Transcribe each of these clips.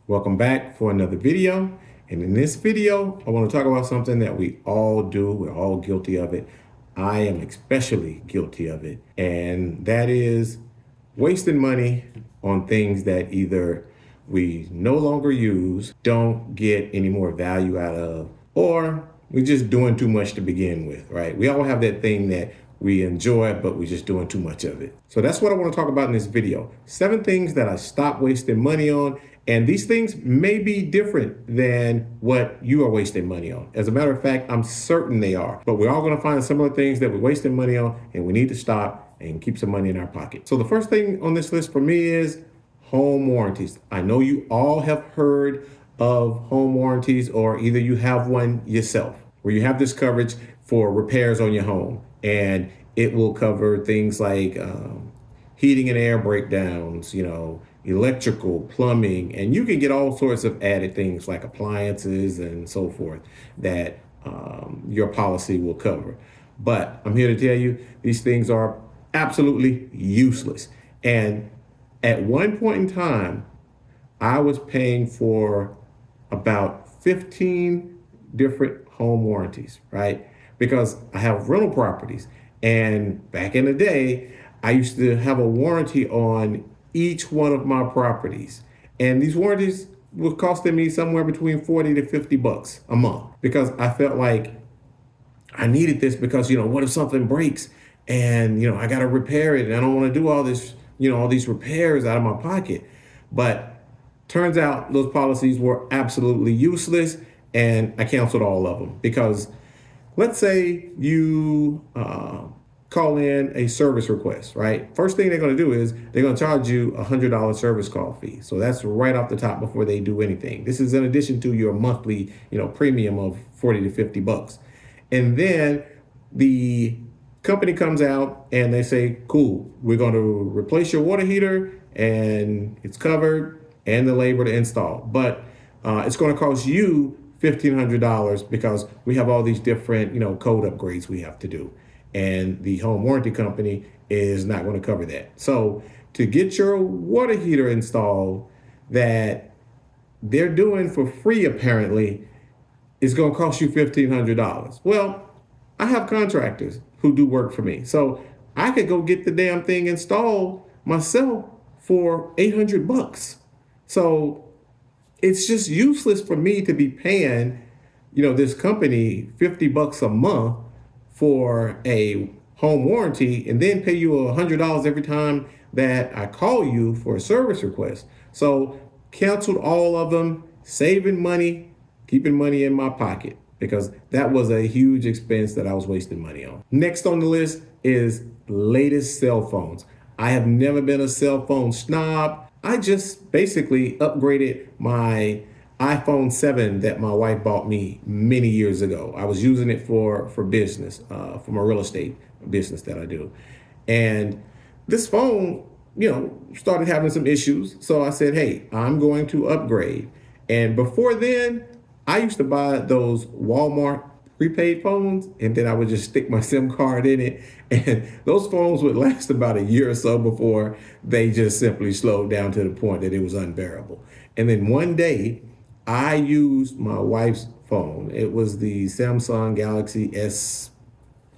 Welcome back for another video. And in this video, I want to talk about something that we all do. We're all guilty of it. I am especially guilty of it. And that is wasting money on things that either we no longer use, don't get any more value out of, or we're just doing too much to begin with, right? We all have that thing that we enjoy, but we're just doing too much of it. So that's what I want to talk about in this video. 7 things that I stopped wasting money on. And these things may be different than what you are wasting money on. As a matter of fact, I'm certain they are. But we're all going to find similar things that we're wasting money on, and we need to stop and keep some money in our pocket. So the first thing on this list for me is home warranties. I know you all have heard of home warranties, or either you have one yourself, where you have this coverage for repairs on your home. And it will cover things like heating and air breakdowns, electrical, plumbing, and you can get all sorts of added things like appliances and so forth that your policy will cover. But I'm here to tell you, these things are absolutely useless. And at one point in time, I was paying for about 15 different home warranties, right? Because I have rental properties. And back in the day, I used to have a warranty on each one of my properties. And these warranties were costing me somewhere between 40 to 50 bucks a month, because I felt like I needed this because, what if something breaks and, I got to repair it and I don't want to do all this, all these repairs out of my pocket. But turns out those policies were absolutely useless, and I canceled all of them. Because let's say you call in a service request, right? First thing they're going to do is they're going to charge you a $100 service call fee. So that's right off the top before they do anything. This is in addition to your monthly, premium of 40 to 50 bucks. And then the company comes out and they say, cool, we're going to replace your water heater and it's covered, and the labor to install. But it's going to cost you $1,500 because we have all these different, code upgrades we have to do. And the home warranty company is not going to cover that. So to get your water heater installed that they're doing for free, apparently, is going to cost you $1,500. Well, I have contractors who do work for me. So I could go get the damn thing installed myself for 800 bucks. So it's just useless for me to be paying, this company 50 bucks a month for a home warranty and then pay you $100 every time that I call you for a service request. So canceled all of them, saving money, keeping money in my pocket, because that was a huge expense that I was wasting money on. Next on the list is latest cell phones. I have never been a cell phone snob. I just basically upgraded my iPhone 7 that my wife bought me many years ago. I was using it for business, for my real estate business that I do. And this phone, started having some issues. So I said, hey, I'm going to upgrade. And before then, I used to buy those Walmart prepaid phones, and then I would just stick my SIM card in it. And those phones would last about a year or so before they just simply slowed down to the point that it was unbearable. And then one day I used my wife's phone. It was the Samsung Galaxy S,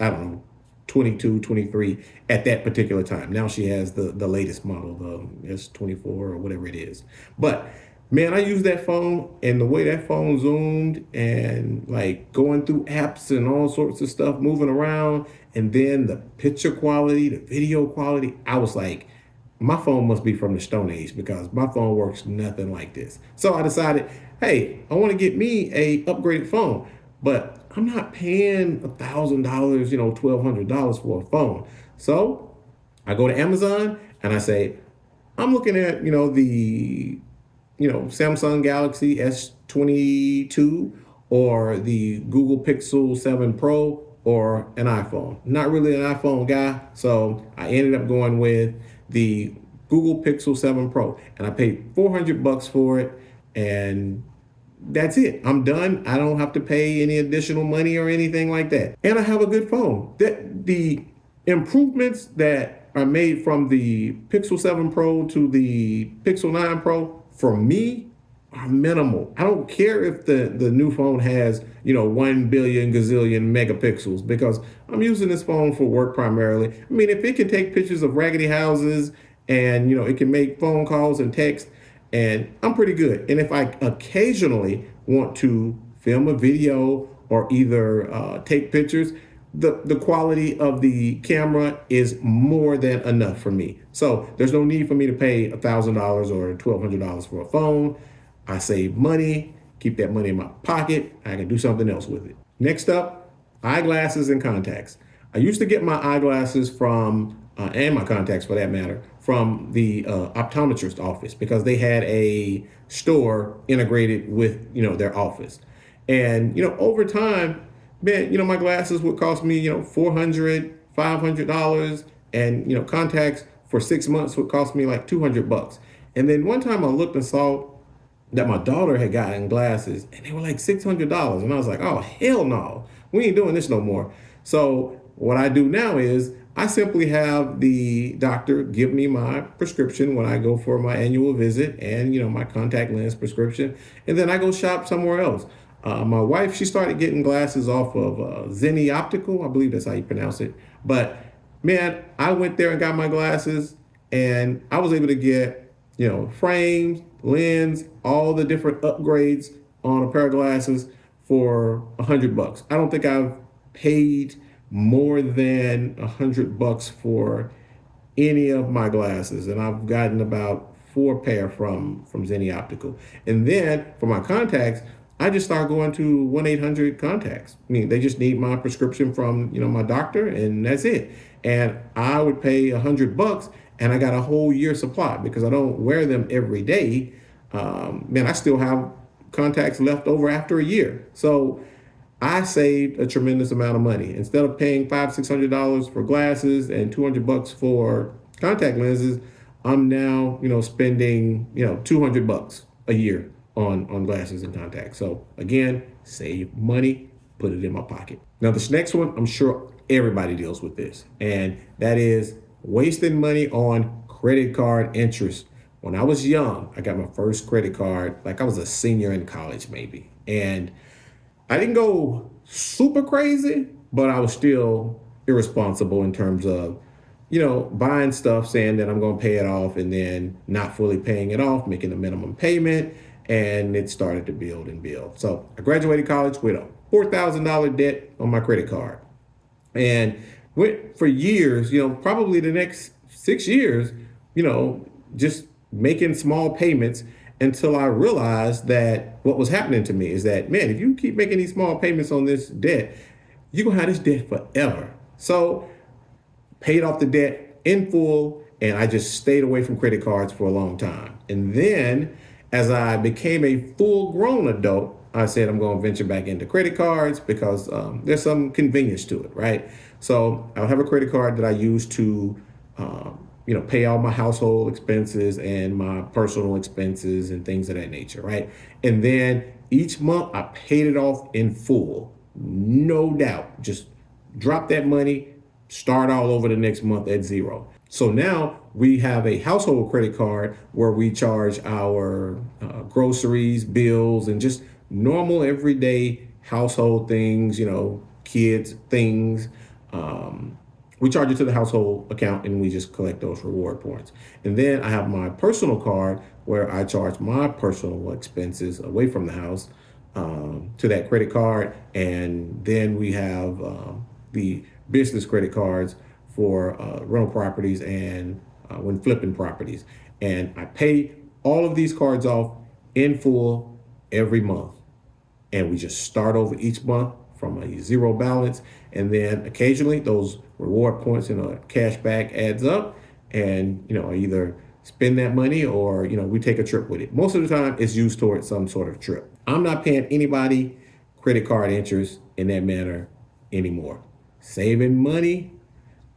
I don't know, 22, 23 at that particular time. Now she has the latest model, the S24 or whatever it is. But man, I used that phone, and the way that phone zoomed and like going through apps and all sorts of stuff, moving around, and then the picture quality, the video quality, I was like, my phone must be from the Stone Age, because my phone works nothing like this. So I decided, hey, I want to get me a upgraded phone, but I'm not paying $1,000, $1,200 for a phone. So I go to Amazon and I say, I'm looking at, the Samsung Galaxy S22 or the Google Pixel 7 Pro or an iPhone. Not really an iPhone guy, so I ended up going with the Google Pixel 7 Pro, and I paid 400 bucks for it, and that's it. I'm done. I don't have to pay any additional money or anything like that. And I have a good phone. The improvements that are made from the Pixel 7 Pro to the Pixel 9 Pro, for me, are minimal. I don't care if the new phone has, 1 billion gazillion megapixels, because I'm using this phone for work primarily. I mean, if it can take pictures of raggedy houses and, it can make phone calls and text, and I'm pretty good. And if I occasionally want to film a video or either take pictures, the quality of the camera is more than enough for me. So there's no need for me to pay $1,000 or $1,200 for a phone. I save money, keep that money in my pocket. I can do something else with it. Next up, eyeglasses and contacts. I used to get my eyeglasses from, and my contacts for that matter, from the optometrist office, because they had a store integrated with, their office. And, over time, man, my glasses would cost me, $400, $500, and, contacts for 6 months would cost me like $200. And then one time I looked and saw that my daughter had gotten glasses and they were like $600. And I was like, oh, hell no, we ain't doing this no more. So what I do now is I simply have the doctor give me my prescription when I go for my annual visit, and, my contact lens prescription. And then I go shop somewhere else. My wife, she started getting glasses off of Zenni Optical. I believe that's how you pronounce it. But man, I went there and got my glasses, and I was able to get, frames, lens, all the different upgrades on a pair of glasses for $100. I don't think I've paid more than $100 for any of my glasses, and I've gotten about 4 pair from Zenni Optical. And then for my contacts, I just start going to 1-800-contacts. I mean, they just need my prescription from, my doctor, and that's it. And I would pay $100, and I got a whole year supply because I don't wear them every day. Man, I still have contacts left over after a year. So I saved a tremendous amount of money. Instead of paying $500-$600 for glasses and $200 for contact lenses, I'm now, spending, $200 a year on glasses and contacts. So again, save money, put it in my pocket. Now this next one, I'm sure everybody deals with this, and that is wasting money on credit card interest. When I was young, I got my first credit card, like I was a senior in college maybe. And I didn't go super crazy, but I was still irresponsible in terms of, buying stuff, saying that I'm going to pay it off and then not fully paying it off, making a minimum payment. And it started to build and build. So I graduated college with a $4,000 debt on my credit card, and went for years, probably the next 6 years, just making small payments, until I realized that what was happening to me is that, man, if you keep making these small payments on this debt, you're going to have this debt forever. So paid off the debt in full, and I just stayed away from credit cards for a long time. And then as I became a full grown adult, I said I'm going to venture back into credit cards because there's some convenience to it, right? So I'll have a credit card that I use to, pay all my household expenses and my personal expenses and things of that nature, right? And then each month I paid it off in full, no doubt. Just drop that money, start all over the next month at zero. So now we have a household credit card where we charge our groceries, bills, and just normal everyday household things, kids things. We charge it to the household account, and we just collect those reward points. And then I have my personal card where I charge my personal expenses away from the house to that credit card. And then we have the business credit cards for rental properties and when flipping properties. And I pay all of these cards off in full every month. And we just start over each month from a zero balance. And then occasionally those reward points and a cash back adds up. And, I either spend that money or, we take a trip with it. Most of the time it's used towards some sort of trip. I'm not paying anybody credit card interest in that manner anymore. Saving money,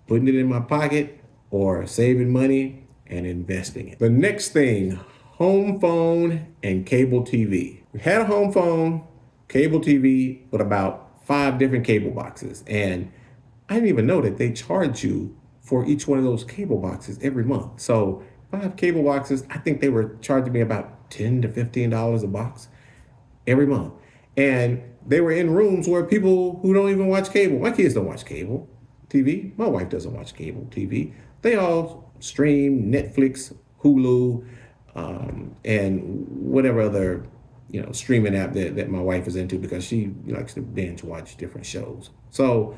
putting it in my pocket, or saving money and investing it. The next thing, home phone and cable TV. We had a home phone, cable TV with about 5 different cable boxes. And I didn't even know that they charge you for each one of those cable boxes every month. So 5 cable boxes, I think they were charging me about $10 to $15 a box every month. And they were in rooms where people who don't even watch cable, my kids don't watch cable TV. My wife doesn't watch cable TV. They all stream Netflix, Hulu, and whatever other streaming app that my wife is into, because she likes to binge watch different shows. So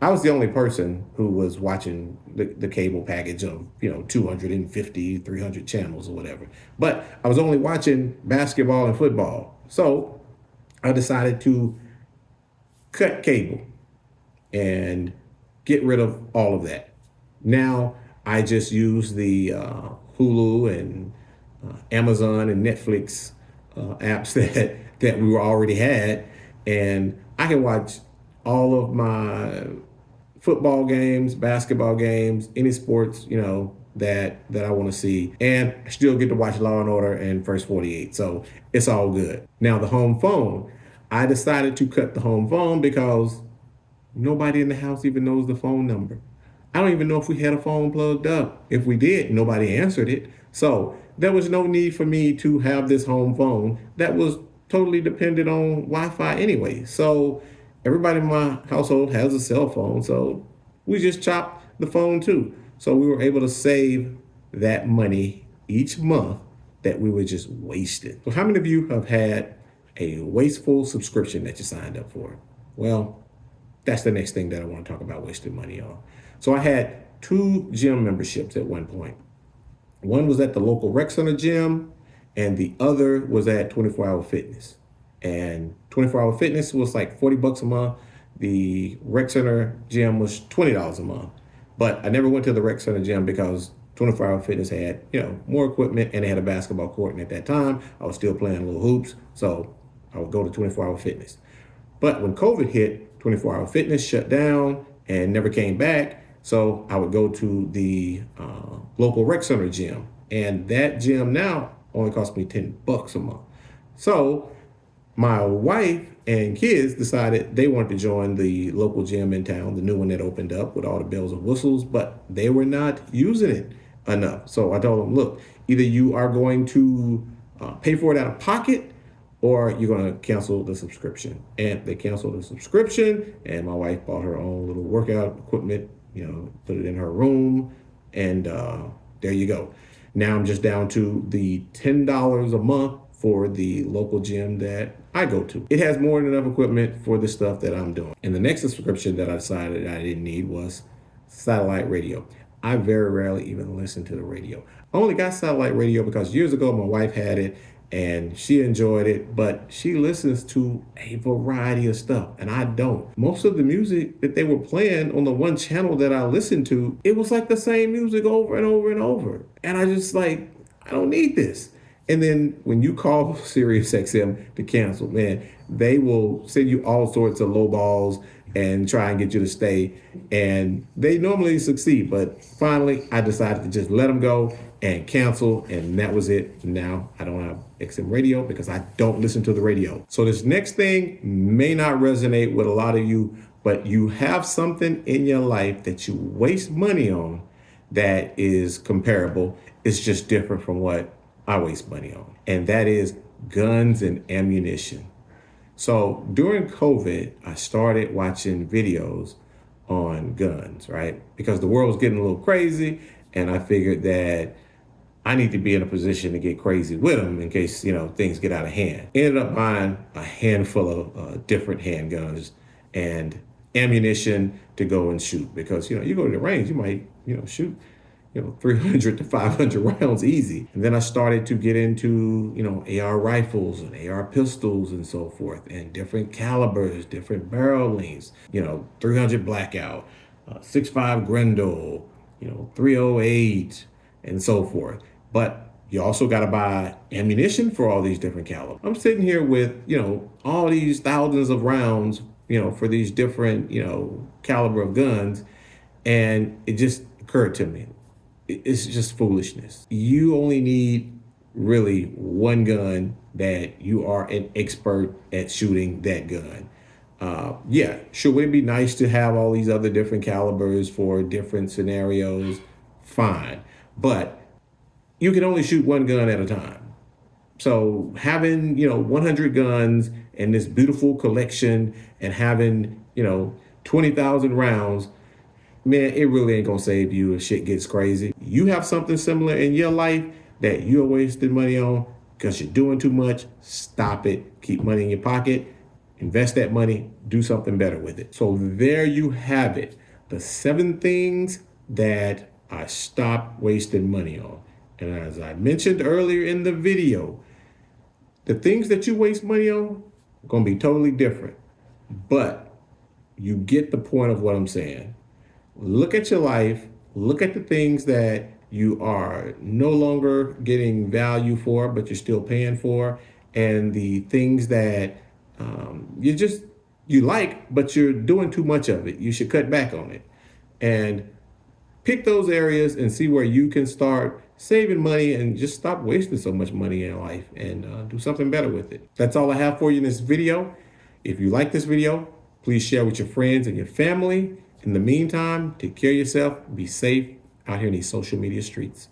I was the only person who was watching the cable package of 250, 300 channels or whatever. But I was only watching basketball and football. So I decided to cut cable and get rid of all of that. Now I just use the Hulu and Amazon and Netflix apps that we already had, and I can watch all of my football games, basketball games, any sports that I want to see, and I still get to watch Law and Order and First 48. So it's all good. Now the home phone, I decided to cut the home phone because nobody in the house even knows the phone number. I don't even know if we had a phone plugged up. If we did, nobody answered it. So there was no need for me to have this home phone that was totally dependent on Wi-Fi anyway. So everybody in my household has a cell phone. So we just chopped the phone too. So we were able to save that money each month that we were just wasting. So how many of you have had a wasteful subscription that you signed up for? Well, that's the next thing that I want to talk about wasting money on. So I had 2 gym memberships at one point. One was at the local rec center gym, and the other was at 24 Hour Fitness. And 24 Hour Fitness was like $40 a month. The rec center gym was $20 a month. But I never went to the rec center gym because 24 Hour Fitness had, more equipment, and they had a basketball court. And at that time, I was still playing little hoops. So I would go to 24 Hour Fitness. But when COVID hit, 24 Hour Fitness shut down and never came back. So I would go to the local rec center gym, and that gym now only cost me $10 a month. So my wife and kids decided they wanted to join the local gym in town, the new one that opened up with all the bells and whistles, but they were not using it enough. So I told them, look, either you are going to pay for it out of pocket, or you're going to cancel the subscription. And they canceled the subscription, and my wife bought her own little workout equipment, put it in her room, and there you go. Now I'm just down to the $10 a month for the local gym that I go to. It has more than enough equipment for the stuff that I'm doing. And the next subscription that I decided I didn't need was satellite radio. I very rarely even listen to the radio. I only got satellite radio because years ago my wife had it, and she enjoyed it, but she listens to a variety of stuff, and I don't. Most of the music that they were playing on the one channel that I listened to, it was like the same music over and over and over. And I just I don't need this. And then when you call Sirius XM to cancel, man, they will send you all sorts of low balls and try and get you to stay. And they normally succeed, but finally I decided to just let them go and cancel, and that was it. Now I don't have XM radio because I don't listen to the radio. So this next thing may not resonate with a lot of you, but you have something in your life that you waste money on that is comparable. It's just different from what I waste money on, and that is guns and ammunition. So during COVID, I started watching videos on guns, right? Because the world was getting a little crazy, and I figured that I need to be in a position to get crazy with them in case, things get out of hand. Ended up buying a handful of different handguns and ammunition to go and shoot, because, you go to the range, you might, shoot 300 to 500 rounds easy. And then I started to get into, AR rifles and AR pistols and so forth, and different calibers, different barrel lengths, 300 Blackout, 6.5 Grendel, 308, and so forth. But you also got to buy ammunition for all these different calibers. I'm sitting here with, all these thousands of rounds, for these different, caliber of guns. And it just occurred to me, it's just foolishness. You only need really one gun that you are an expert at shooting that gun. Yeah, sure, would it be nice to have all these other different calibers for different scenarios? Fine. But you can only shoot one gun at a time. So having, 100 guns and this beautiful collection and having, 20,000 rounds, man, it really ain't gonna save you if shit gets crazy. You have something similar in your life that you're wasting money on because you're doing too much, stop it. Keep money in your pocket, invest that money, do something better with it. So there you have it. The 7 things that I stopped wasting money on. And as I mentioned earlier in the video, the things that you waste money on are gonna be totally different. But you get the point of what I'm saying. Look at your life, look at the things that you are no longer getting value for, but you're still paying for, and the things that you like, but you're doing too much of it. You should cut back on it. And pick those areas and see where you can start saving money and just stop wasting so much money in life and do something better with it. That's all I have for you in this video. If you like this video, please share with your friends and your family. In the meantime, take care of yourself, be safe out here in these social media streets.